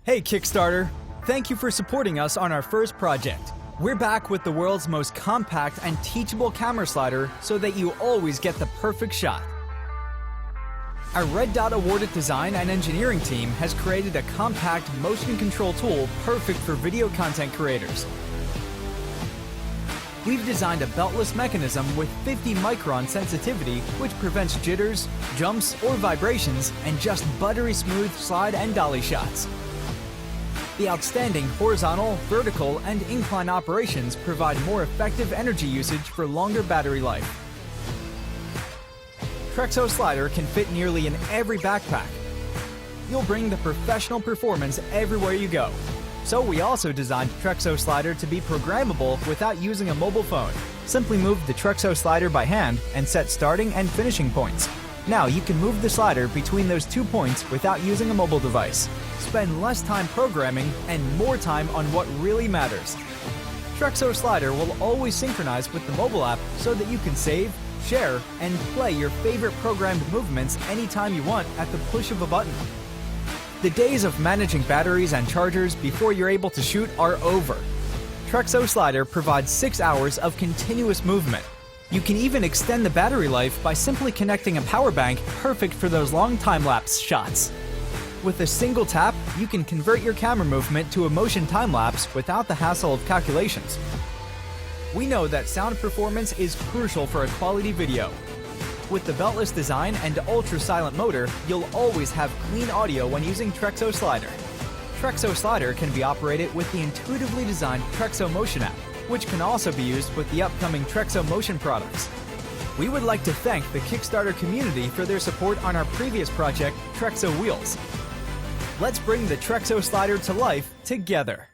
Hey Kickstarter! Thank you for supporting us on our first project. We're back with the world's most compact and teachable camera slider so that you always get the perfect shot. Our Red Dot awarded design and engineering team has created a compact motion control tool perfect for video content creators. We've designed a beltless mechanism with 50 micron sensitivity which prevents jitters, jumps, or vibrations and just buttery smooth slide and dolly shots. The outstanding horizontal, vertical, and incline operations provide more effective energy usage for longer battery life. Trexo slider can fit nearly in every backpack. You'll bring the professional performance everywhere you go. So we also designed Trexo slider to be programmable without using a mobile phone. Simply move the Trexo slider by hand and set starting and finishing points. Now you can move the slider between those 2 points without using a mobile device. Spend less time programming and more time on what really matters. Trexo slider will always synchronize with the mobile app so that you can save, share, and play your favorite programmed movements anytime you want at the push of a button. The days of managing batteries and chargers before you're able to shoot are over. Trexo slider provides 6 hours of continuous movement. You can even extend the battery life by simply connecting a power bank, perfect for those long time-lapse shots. With a single tap, you can convert your camera movement to a motion time-lapse without the hassle of calculations. We know that sound performance is crucial for a quality video. With the beltless design and ultra-silent motor, you'll always have clean audio when using Trexo slider. Trexo slider can be operated with the intuitively designed Trexo Motion app, which can also be used with the upcoming Trexo Motion products. We would like to thank the Kickstarter community for their support on our previous project, Trexo Wheels. Let's bring the Trexo slider to life together.